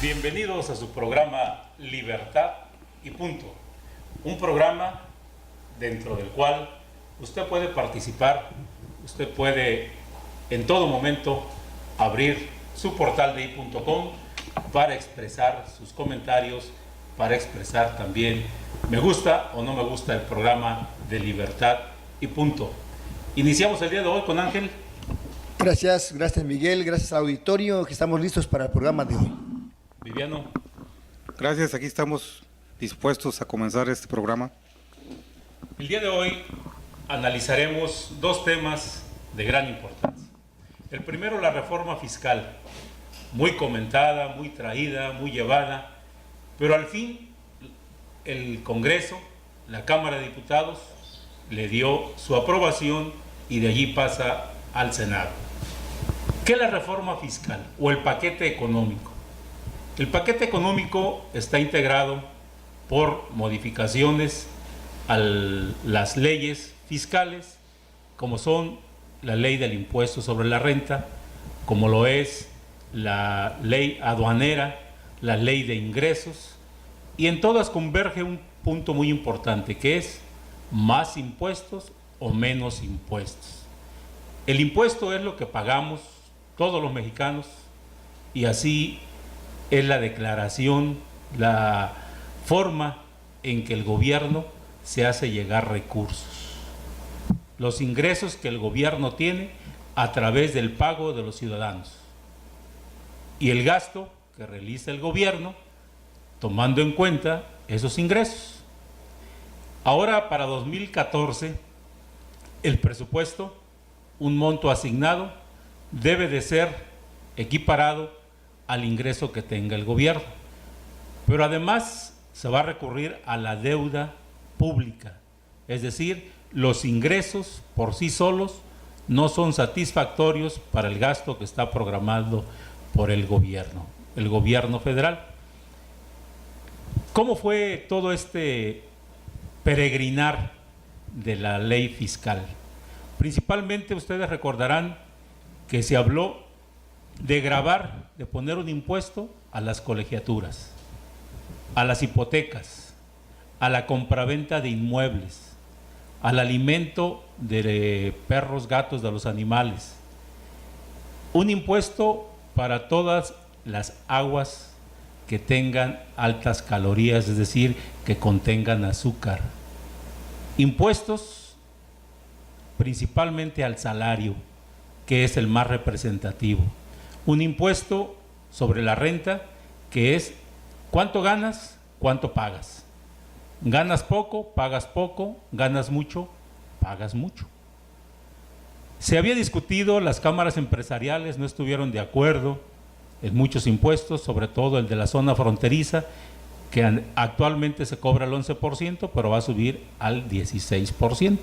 Bienvenidos a su programa Libertad y Punto, un programa dentro del cual usted puede participar, usted puede en todo momento abrir su portal de i.com para expresar sus comentarios, para expresar también me gusta o no me gusta el programa de Libertad y Punto. Iniciamos el día de hoy con Ángel. Gracias Miguel, gracias al auditorio, que estamos listos para el programa de hoy. Viviano. Gracias, aquí estamos dispuestos a comenzar este programa. El día de hoy analizaremos dos temas de gran importancia. El primero, la reforma fiscal, muy comentada, muy traída, muy llevada, pero al fin el Congreso, la Cámara de Diputados, le dio su aprobación y de allí pasa al Senado. ¿Qué es la reforma fiscal o el paquete económico? El paquete económico está integrado por modificaciones a las leyes fiscales, como son la ley del impuesto sobre la renta, como lo es la ley aduanera, la ley de ingresos, y en todas converge un punto muy importante, que es más impuestos o menos impuestos. El impuesto es lo que pagamos todos los mexicanos, y así es la declaración, la forma en que el gobierno se hace llegar recursos. Los ingresos que el gobierno tiene a través del pago de los ciudadanos. Y el gasto que realiza el gobierno tomando en cuenta esos ingresos. Ahora para 2014, el presupuesto, un monto asignado, debe de ser equiparado al ingreso que tenga el gobierno. Pero además se va a recurrir a la deuda pública, es decir, los ingresos por sí solos no son satisfactorios para el gasto que está programado por el gobierno federal. ¿Cómo fue todo este peregrinar de la ley fiscal? Principalmente ustedes recordarán que se habló de gravar, de poner un impuesto a las colegiaturas, a las hipotecas, a la compraventa de inmuebles, al alimento de perros, gatos, de los animales. Un impuesto para todas las aguas que tengan altas calorías, es decir, que contengan azúcar. Impuestos principalmente al salario, que es el más representativo. Un impuesto sobre la renta, que es cuánto ganas, cuánto pagas. Ganas poco, ganas mucho, pagas mucho. Se había discutido, las cámaras empresariales no estuvieron de acuerdo en muchos impuestos, sobre todo el de la zona fronteriza, que actualmente se cobra el 11%, pero va a subir al 16%.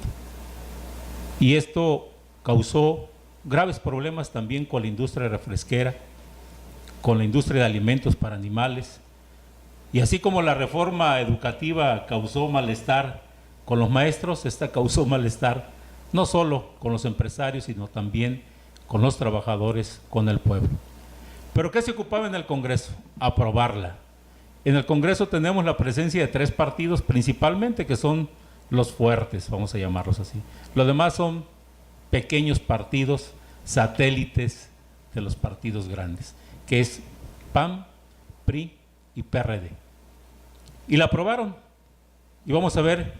Y esto causó graves problemas también con la industria refresquera, con la industria de alimentos para animales, y así como la reforma educativa causó malestar con los maestros, esta causó malestar no solo con los empresarios, sino también con los trabajadores, con el pueblo. ¿Pero qué se ocupaba en el Congreso? Aprobarla. En el Congreso tenemos la presencia de 3 partidos principalmente, que son los fuertes, vamos a llamarlos así. Los demás son pequeños partidos satélites de los partidos grandes, que es PAN, PRI y PRD. Y la aprobaron. Y vamos a ver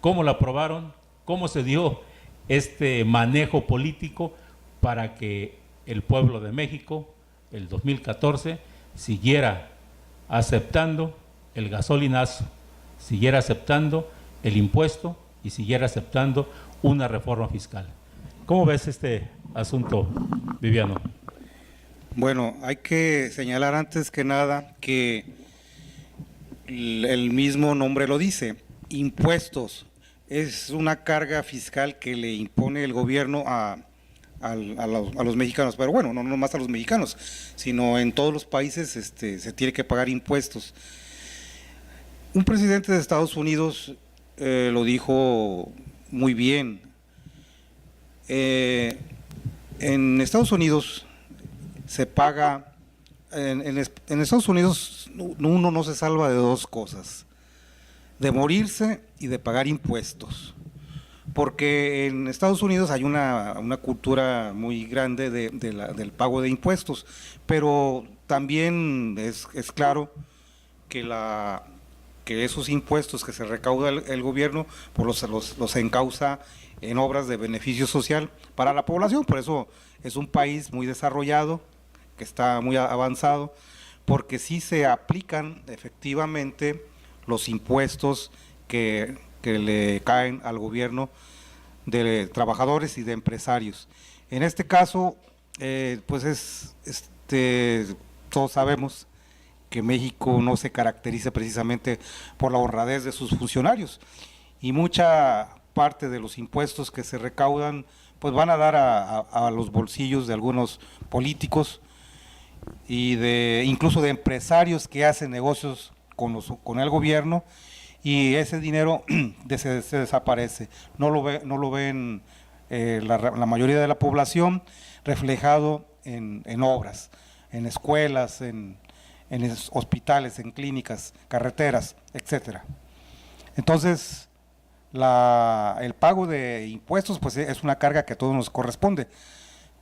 cómo la aprobaron, cómo se dio este manejo político para que el pueblo de México, el 2014, siguiera aceptando el gasolinazo, siguiera aceptando el impuesto y siguiera aceptando una reforma fiscal. ¿Cómo ves este asunto, Viviano? Bueno, hay que señalar antes que nada que el mismo nombre lo dice, impuestos. Es una carga fiscal que le impone el gobierno a los mexicanos, pero bueno, no más a los mexicanos, sino en todos los países se tiene que pagar impuestos. Un presidente de Estados Unidos lo dijo muy bien. En Estados Unidos se paga en Estados Unidos uno no se salva de dos cosas, de morirse y de pagar impuestos. Porque en Estados Unidos hay una cultura muy grande del pago de impuestos, pero también es claro que esos impuestos que se recauda el gobierno pues los encausa en obras de beneficio social para la población. Por eso es un país muy desarrollado, que está muy avanzado, porque sí se aplican efectivamente los impuestos que le caen al gobierno de trabajadores y de empresarios. En este caso, pues todos sabemos que México no se caracteriza precisamente por la honradez de sus funcionarios, y mucha parte de los impuestos que se recaudan pues van a dar a los bolsillos de algunos políticos y incluso de empresarios que hacen negocios con el gobierno, y ese dinero se desaparece, no lo ven la mayoría de la población reflejado en obras, en escuelas, en hospitales, en clínicas, carreteras, etcétera. Entonces, el pago de impuestos pues es una carga que a todos nos corresponde,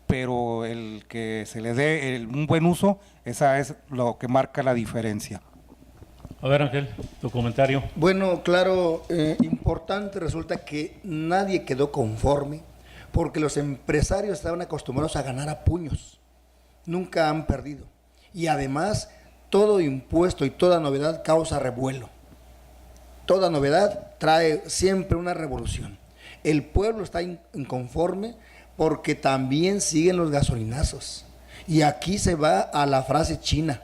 pero el que se le dé un buen uso, esa es lo que marca la diferencia. A ver, Ángel, tu comentario. Bueno, claro, importante, resulta que nadie quedó conforme porque los empresarios estaban acostumbrados a ganar a puños, nunca han perdido, y además todo impuesto y toda novedad causa revuelo, toda novedad trae siempre una revolución. El pueblo está inconforme porque también siguen los gasolinazos, y aquí se va a la frase china.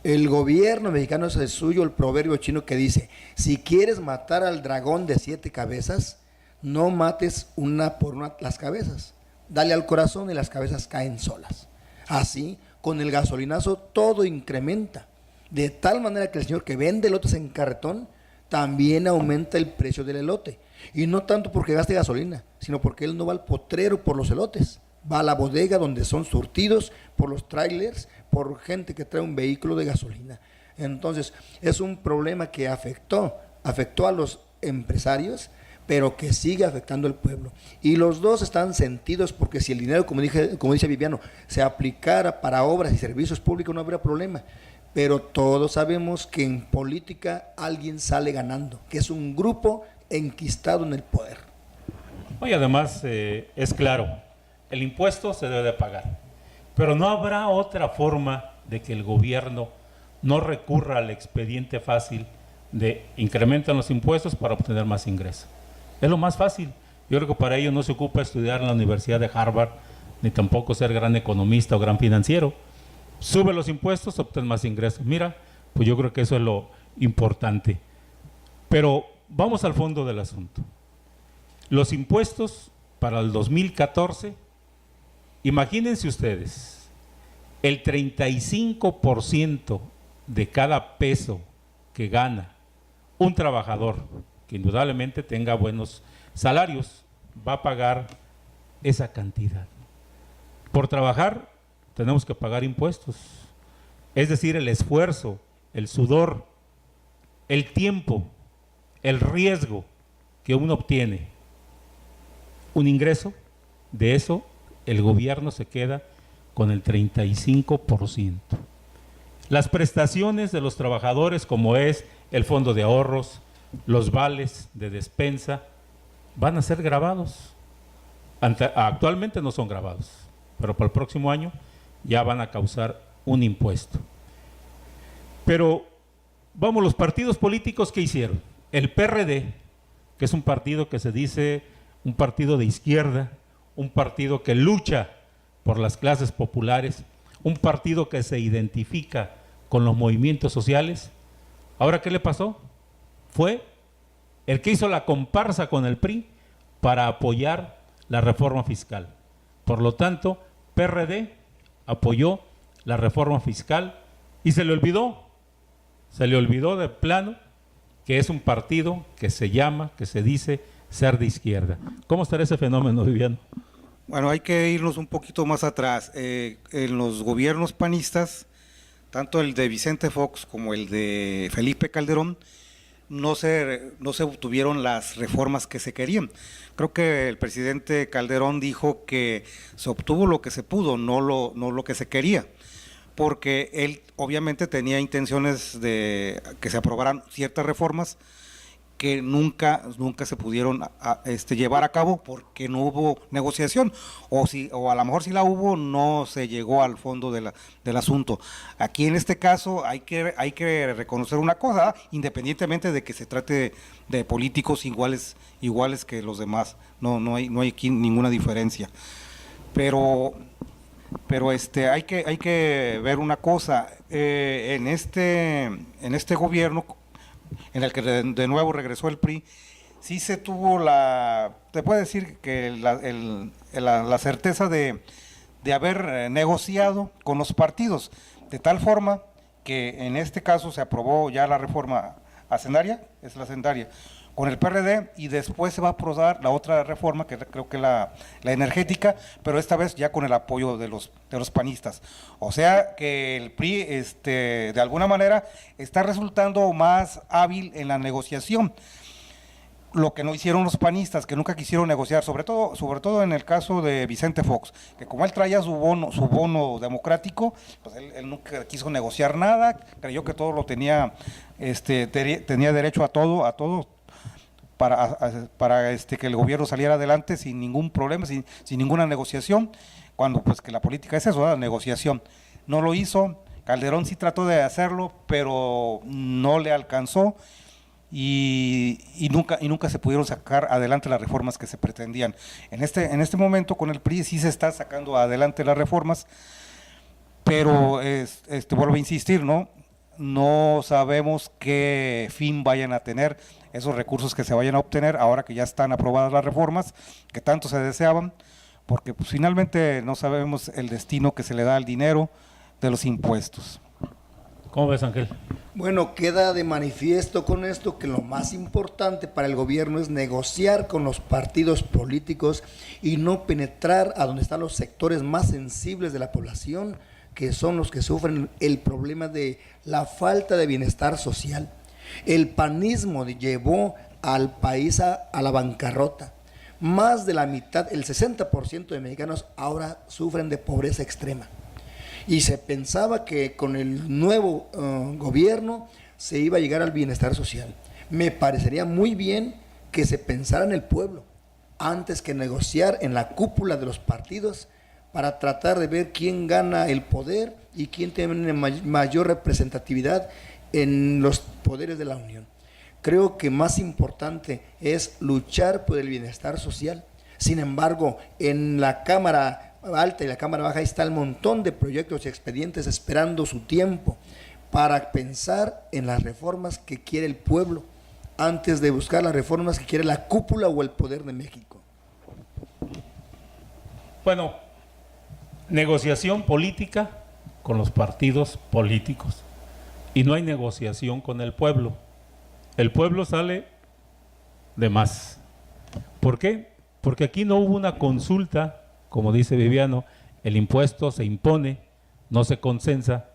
El gobierno mexicano es el suyo, el proverbio chino que dice: si quieres matar al dragón de 7 cabezas, no mates una por una las cabezas, dale al corazón y las cabezas caen solas. Así, con el gasolinazo todo incrementa, de tal manera que el señor que vende elotes en carretón también aumenta el precio del elote, y no tanto porque gaste gasolina, sino porque él no va al potrero por los elotes, va a la bodega donde son surtidos por los trailers, por gente que trae un vehículo de gasolina. Entonces, es un problema que afectó a los empresarios, pero que sigue afectando al pueblo. Y los dos están sentidos, porque si el dinero, como dice Viviano, se aplicara para obras y servicios públicos, no habría problema. Pero todos sabemos que en política alguien sale ganando, que es un grupo enquistado en el poder. Oye, además, es claro, el impuesto se debe de pagar, pero no habrá otra forma de que el gobierno no recurra al expediente fácil de incrementar los impuestos para obtener más ingresos. Es lo más fácil. Yo creo que para ello no se ocupa estudiar en la Universidad de Harvard, ni tampoco ser gran economista o gran financiero. Sube los impuestos, obtén más ingresos. Mira, pues yo creo que eso es lo importante. Pero vamos al fondo del asunto. Los impuestos para el 2014, imagínense ustedes, el 35% de cada peso que gana un trabajador, que indudablemente tenga buenos salarios, va a pagar esa cantidad. Por trabajar tenemos que pagar impuestos, es decir, el esfuerzo, el sudor, el tiempo, el riesgo que uno obtiene, un ingreso, de eso el gobierno se queda con el 35%. Las prestaciones de los trabajadores, como es el fondo de ahorros, los vales de despensa, van a ser gravados. Actualmente no son gravados, pero para el próximo año ya van a causar un impuesto. Pero vamos, los partidos políticos, ¿qué hicieron? El PRD, que es un partido que se dice un partido de izquierda, un partido que lucha por las clases populares, un partido que se identifica con los movimientos sociales. ¿Ahora qué le pasó? Fue el que hizo la comparsa con el PRI para apoyar la reforma fiscal. Por lo tanto, PRD apoyó la reforma fiscal y se le olvidó de plano que es un partido que se dice ser de izquierda. ¿Cómo estará ese fenómeno, Viviano? Bueno, hay que irnos un poquito más atrás. En los gobiernos panistas tanto el de Vicente Fox como el de Felipe Calderón, no se obtuvieron las reformas que se querían. Creo que el presidente Calderón dijo que se obtuvo lo que se pudo, no lo que se quería, porque él obviamente tenía intenciones de que se aprobaran ciertas reformas que nunca se pudieron llevar a cabo porque no hubo negociación, o a lo mejor si la hubo, no se llegó al fondo del asunto. Aquí en este caso hay que reconocer una cosa, independientemente de que se trate de políticos iguales que los demás, no hay aquí ninguna diferencia. Pero hay que ver una cosa, en este gobierno en el que de nuevo regresó el PRI, sí se tuvo te puedo decir que la certeza de haber negociado con los partidos, de tal forma que en este caso se aprobó ya la reforma hacendaria, con el PRD, y después se va a aprobar la otra reforma, que creo que la energética, pero esta vez ya con el apoyo de los panistas. O sea que el PRI, de alguna manera, está resultando más hábil en la negociación. Lo que no hicieron los panistas, que nunca quisieron negociar, sobre todo en el caso de Vicente Fox, que como él traía su bono democrático, pues él nunca quiso negociar nada, creyó que todo lo tenía derecho a todo, para que el gobierno saliera adelante sin ningún problema, sin ninguna negociación, cuando pues que la política es eso, la negociación. No lo hizo, Calderón sí trató de hacerlo, pero no le alcanzó, y nunca se pudieron sacar adelante las reformas que se pretendían. En este momento con el PRI sí se está sacando adelante las reformas, pero vuelvo a insistir, no sabemos qué fin vayan a tener esos recursos que se vayan a obtener ahora que ya están aprobadas las reformas que tanto se deseaban, porque pues, finalmente no sabemos el destino que se le da al dinero de los impuestos. ¿Cómo ves, Ángel? Bueno, queda de manifiesto con esto que lo más importante para el gobierno es negociar con los partidos políticos y no penetrar a donde están los sectores más sensibles de la población, que son los que sufren el problema de la falta de bienestar social. El panismo llevó al país a la bancarrota. Más de la mitad, el 60% de mexicanos ahora sufren de pobreza extrema. Y se pensaba que con el nuevo gobierno se iba a llegar al bienestar social. Me parecería muy bien que se pensara en el pueblo, antes que negociar en la cúpula de los partidos, para tratar de ver quién gana el poder y quién tiene mayor representatividad en los poderes de la Unión. Creo que más importante es luchar por el bienestar social. Sin embargo, en la Cámara Alta y la Cámara Baja está el montón de proyectos y expedientes esperando su tiempo para pensar en las reformas que quiere el pueblo, antes de buscar las reformas que quiere la cúpula o el poder de México. Bueno, negociación política con los partidos políticos, y no hay negociación con el pueblo. El pueblo sale de más. ¿Por qué? Porque aquí no hubo una consulta. Como dice Viviano, el impuesto se impone, no se consensa,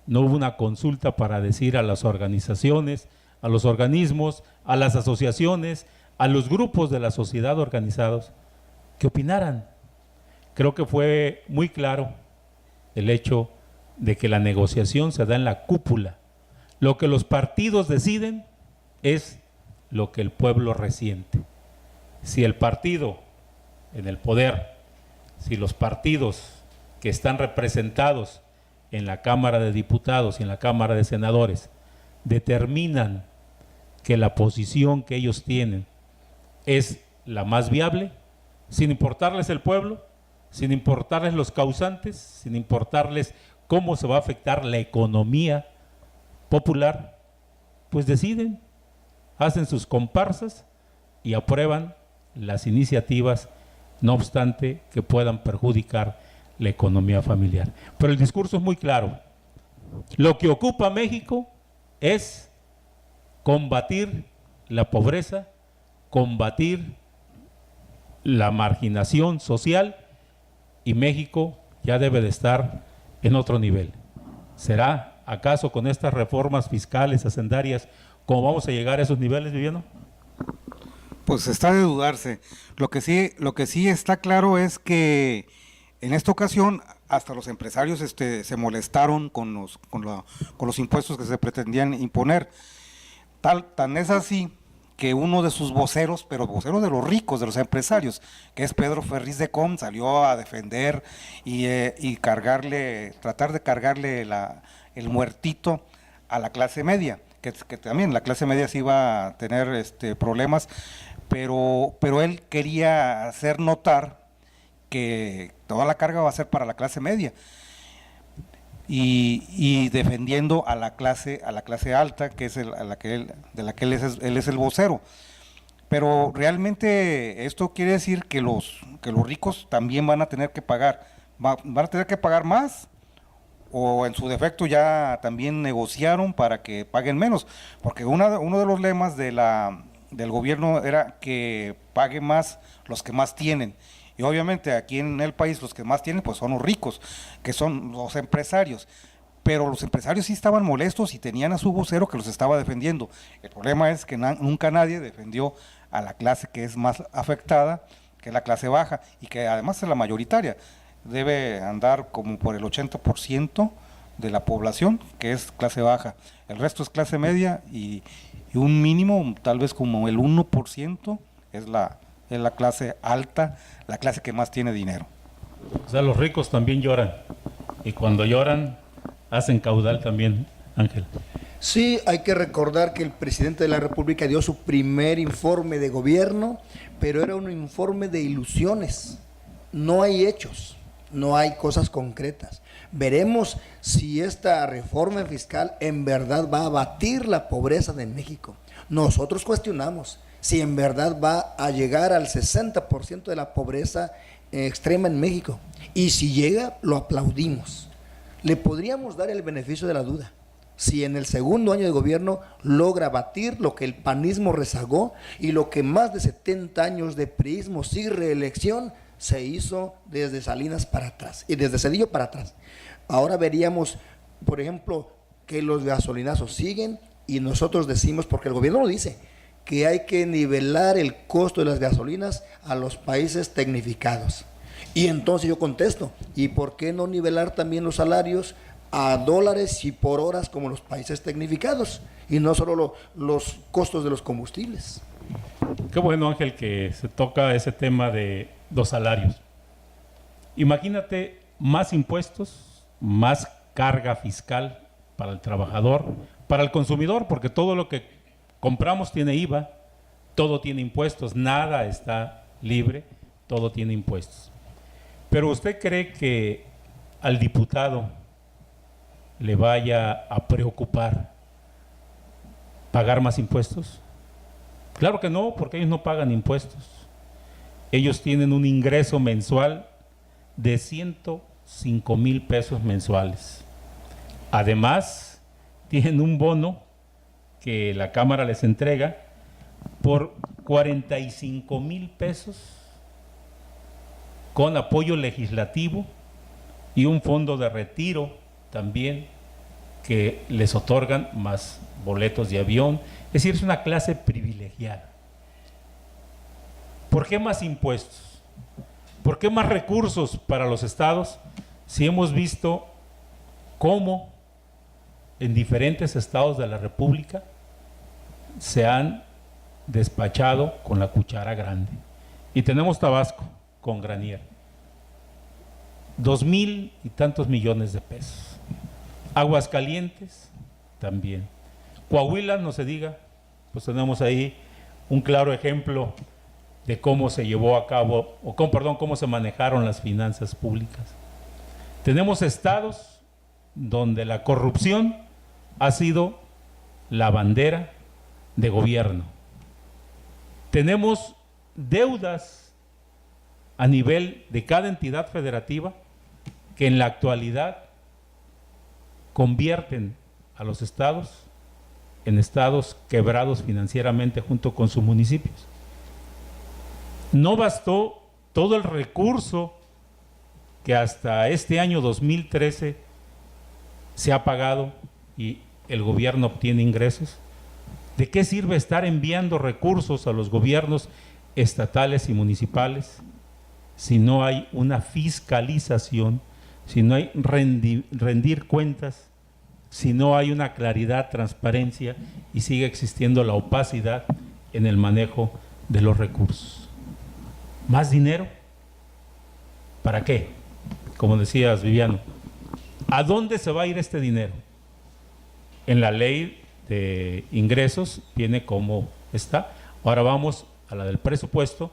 no hubo una consulta para decir a las organizaciones, a los organismos, a las asociaciones, a los grupos de la sociedad organizados, que opinaran. Creo que fue muy claro el hecho de que la negociación se da en la cúpula. Lo que los partidos deciden es lo que el pueblo resiente. Si el partido en el poder, si los partidos que están representados en la Cámara de Diputados y en la Cámara de Senadores determinan que la posición que ellos tienen es la más viable, sin importarles el pueblo, sin importarles los causantes, sin importarles cómo se va a afectar la economía popular, pues deciden, hacen sus comparsas y aprueban las iniciativas, no obstante que puedan perjudicar la economía familiar. Pero el discurso es muy claro. Lo que ocupa México es combatir la pobreza, combatir la marginación social, y México ya debe de estar en otro nivel. ¿Será acaso con estas reformas fiscales, hacendarias, cómo vamos a llegar a esos niveles, Viviano? Pues está de dudarse. Lo que sí está claro es que en esta ocasión hasta los empresarios se molestaron con los impuestos que se pretendían imponer. Tan es así que uno de sus voceros, pero vocero de los ricos, de los empresarios, que es Pedro Ferriz de Com, salió a defender y tratar de cargarle el muertito a la clase media, que también la clase media sí iba a tener problemas, pero él quería hacer notar que toda la carga va a ser para la clase media. Y defendiendo a la clase alta, que es de la que él es el vocero. Pero realmente esto quiere decir que los ricos también van a tener que pagar, van a tener que pagar más, o en su defecto ya también negociaron para que paguen menos, porque uno de los lemas del gobierno era que paguen más los que más tienen. Y obviamente aquí en el país los que más tienen pues son los ricos, que son los empresarios. Pero los empresarios sí estaban molestos y tenían a su vocero que los estaba defendiendo. El problema es que nunca nadie defendió a la clase que es más afectada, que es la clase baja, y que además es la mayoritaria. Debe andar como por el 80% de la población, que es clase baja. El resto es clase media y un mínimo, tal vez como el 1%, es la clase alta, la clase que más tiene dinero. O sea, los ricos también lloran, y cuando lloran hacen caudal también, Ángel. Sí, hay que recordar que el presidente de la República dio su primer informe de gobierno, pero era un informe de ilusiones. No hay hechos, no hay cosas concretas. Veremos si esta reforma fiscal en verdad va a abatir la pobreza de México. Nosotros cuestionamos si en verdad va a llegar al 60% de la pobreza extrema en México. Y si llega, lo aplaudimos. Le podríamos dar el beneficio de la duda. Si en el segundo año de gobierno logra batir lo que el panismo rezagó y lo que más de 70 años de priismo sin reelección se hizo desde Salinas para atrás y desde Cedillo para atrás. Ahora veríamos, por ejemplo, que los gasolinazos siguen y nosotros decimos, porque el gobierno lo dice, que hay que nivelar el costo de las gasolinas a los países tecnificados. Y entonces yo contesto, ¿y por qué no nivelar también los salarios a dólares y por horas como los países tecnificados? Y no solo los costos de los combustibles. Qué bueno, Ángel, que se toca ese tema de los salarios. Imagínate más impuestos, más carga fiscal para el trabajador, para el consumidor, porque todo lo que compramos tiene IVA, todo tiene impuestos, nada está libre, todo tiene impuestos. Pero ¿usted cree que al diputado le vaya a preocupar pagar más impuestos? Claro que no, porque ellos no pagan impuestos. Ellos tienen un ingreso mensual de 105,000 pesos mensuales. Además, tienen un bono que la Cámara les entrega por 45,000 pesos con apoyo legislativo y un fondo de retiro también que les otorgan más boletos de avión. Es decir, es una clase privilegiada. ¿Por qué más impuestos? ¿Por qué más recursos para los estados si hemos visto cómo en diferentes estados de la República se han despachado con la cuchara grande? Y tenemos Tabasco con Granier, 2,000 y tantos millones de pesos. Aguascalientes también. Coahuila, no se diga, pues tenemos ahí un claro ejemplo de cómo se llevó a cabo, cómo se manejaron las finanzas públicas. Tenemos estados donde la corrupción ha sido la bandera de gobierno. Tenemos deudas a nivel de cada entidad federativa que en la actualidad convierten a los estados en estados quebrados financieramente junto con sus municipios. No bastó todo el recurso que hasta este año 2013 se ha pagado y el gobierno obtiene ingresos? ¿De qué sirve estar enviando recursos a los gobiernos estatales y municipales si no hay una fiscalización, si no hay rendir cuentas, si no hay una claridad, transparencia y sigue existiendo la opacidad en el manejo de los recursos? ¿Más dinero? ¿Para qué? Como decías, Viviano, ¿a dónde se va a ir este dinero? En la ley de ingresos viene como está. Ahora vamos a la del presupuesto,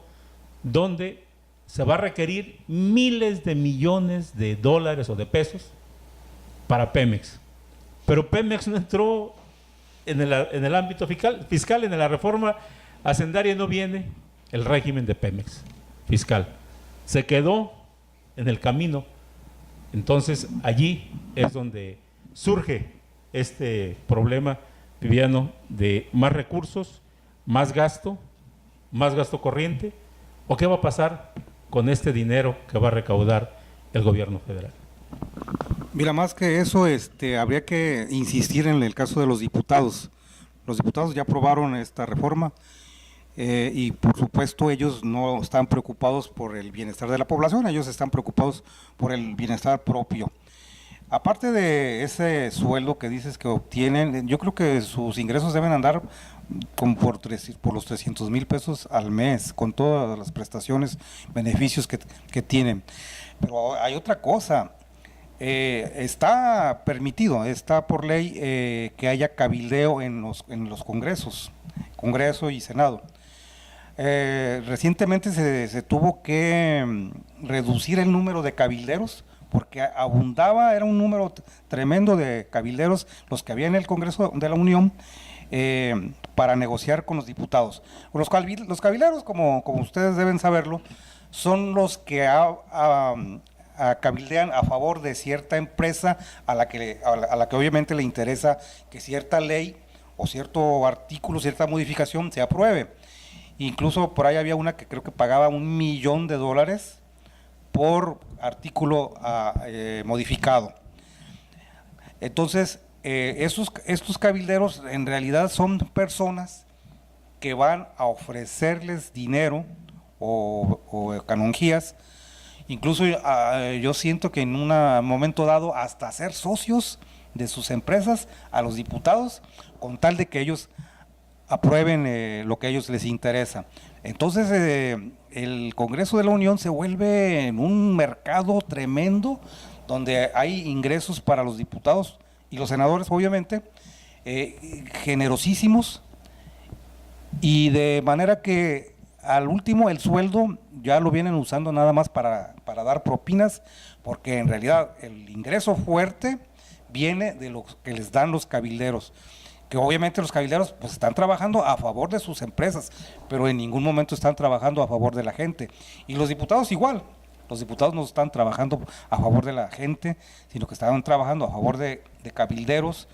donde se va a requerir miles de millones de dólares o de pesos para Pemex. Pero Pemex no entró en el ámbito fiscal, en la reforma hacendaria no viene el régimen de Pemex fiscal. Se quedó en el camino. Entonces allí es donde surge este problema, Viviano, de más recursos, más gasto corriente, o qué va a pasar con este dinero que va a recaudar el gobierno federal. Mira, más que eso, habría que insistir en el caso de los diputados. Los diputados ya aprobaron esta reforma y por supuesto ellos no están preocupados por el bienestar de la población, ellos están preocupados por el bienestar propio. Aparte de ese sueldo que dices que obtienen, yo creo que sus ingresos deben andar como por los 300,000 pesos al mes, con todas las prestaciones, beneficios que tienen. Pero hay otra cosa, está permitido, está por ley que haya cabildeo en los congresos, Congreso y Senado. Recientemente se tuvo que reducir el número de cabilderos, porque abundaba, era un número tremendo de cabilderos los que había en el Congreso de la Unión para negociar con los diputados. Los cabilderos, como ustedes deben saberlo, son los que cabildean a favor de cierta empresa a la que obviamente le interesa que cierta ley o cierto artículo, cierta modificación se apruebe. Incluso por ahí había una que creo que pagaba $1,000,000 por artículo modificado. Entonces, estos cabilderos en realidad son personas que van a ofrecerles dinero o canonjías, incluso yo siento que en un momento dado hasta ser socios de sus empresas a los diputados, con tal de que ellos aprueben lo que a ellos les interesa. Entonces el Congreso de la Unión se vuelve en un mercado tremendo donde hay ingresos para los diputados y los senadores, obviamente, generosísimos, y de manera que al último el sueldo ya lo vienen usando nada más para dar propinas, porque en realidad el ingreso fuerte viene de lo que les dan los cabilderos, que obviamente los cabilderos pues están trabajando a favor de sus empresas, pero en ningún momento están trabajando a favor de la gente. Y los diputados igual, los diputados no están trabajando a favor de la gente, sino que están trabajando a favor de cabilderos,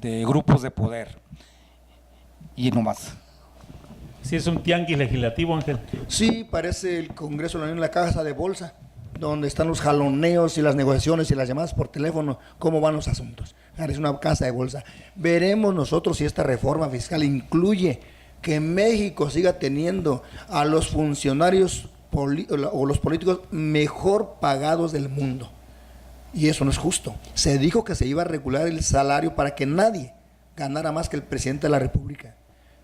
de grupos de poder. Y no más. ¿Sí es un tianguis legislativo, Ángel? Sí, parece el Congreso de la Unión la casa de bolsa, donde están los jaloneos y las negociaciones y las llamadas por teléfono, cómo van los asuntos. Es una casa de bolsa. Veremos nosotros si esta reforma fiscal incluye que México siga teniendo a los funcionarios o los políticos mejor pagados del mundo. Y eso no es justo. Se dijo que se iba a regular el salario para que nadie ganara más que el presidente de la República.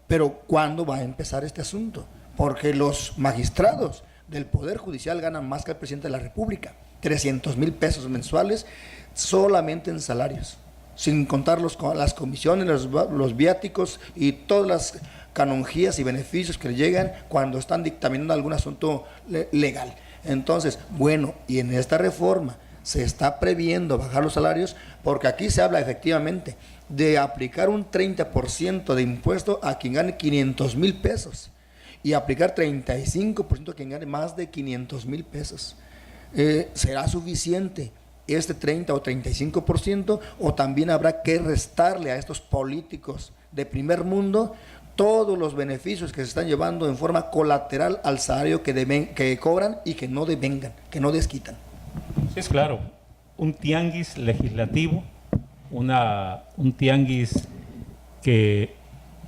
Pero ¿cuándo va a empezar este asunto? Porque los magistrados del Poder Judicial ganan más que el presidente de la República. 300,000 pesos mensuales solamente en salarios, sin contar las comisiones, los viáticos y todas las canonjías y beneficios que le llegan cuando están dictaminando algún asunto legal. Entonces, bueno, y en esta reforma se está previendo bajar los salarios, porque aquí se habla efectivamente de aplicar un 30% de impuesto a quien gane 500,000 pesos y aplicar 35% a quien gane más de 500,000 pesos. ¿Será suficiente este 30 o 35%, o también habrá que restarle a estos políticos de primer mundo todos los beneficios que se están llevando en forma colateral al salario que cobran y que no devengan, que no desquitan? Es claro, un tianguis legislativo, un tianguis que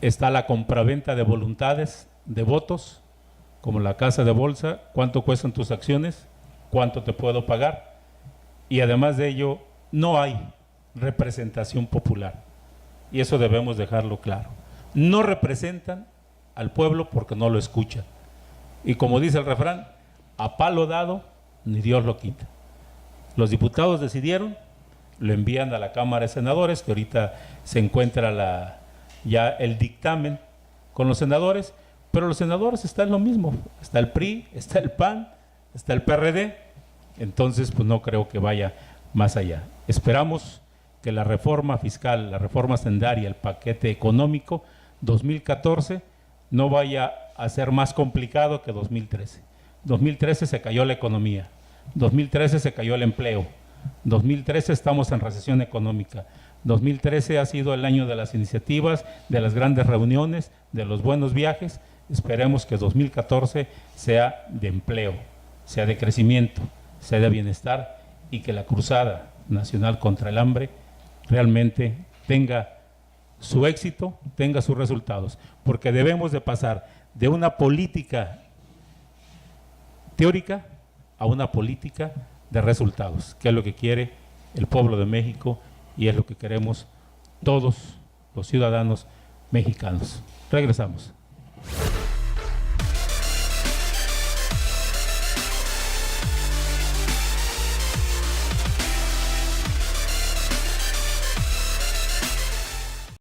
está la compraventa de voluntades, de votos, como la casa de bolsa, cuánto cuestan tus acciones, cuánto te puedo pagar, y además de ello no hay representación popular, y eso debemos dejarlo claro. No representan al pueblo porque no lo escuchan, y como dice el refrán, a palo dado ni Dios lo quita. Los diputados decidieron, lo envían a la Cámara de Senadores, que ahorita se encuentra ya el dictamen con los senadores, pero los senadores están lo mismo, está el PRI, está el PAN, está el PRD, entonces pues no creo que vaya más allá. Esperamos que la reforma fiscal, la reforma hacendaria, el paquete económico 2014 no vaya a ser más complicado que 2013. 2013 se cayó la economía, 2013 se cayó el empleo, 2013 estamos en recesión económica, 2013 ha sido el año de las iniciativas, de las grandes reuniones, de los buenos viajes. Esperemos que 2014 sea de empleo, sea de crecimiento, sea de bienestar, y que la cruzada nacional contra el hambre realmente tenga su éxito, tenga sus resultados, porque debemos de pasar de una política teórica a una política de resultados, que es lo que quiere el pueblo de México y es lo que queremos todos los ciudadanos mexicanos. Regresamos.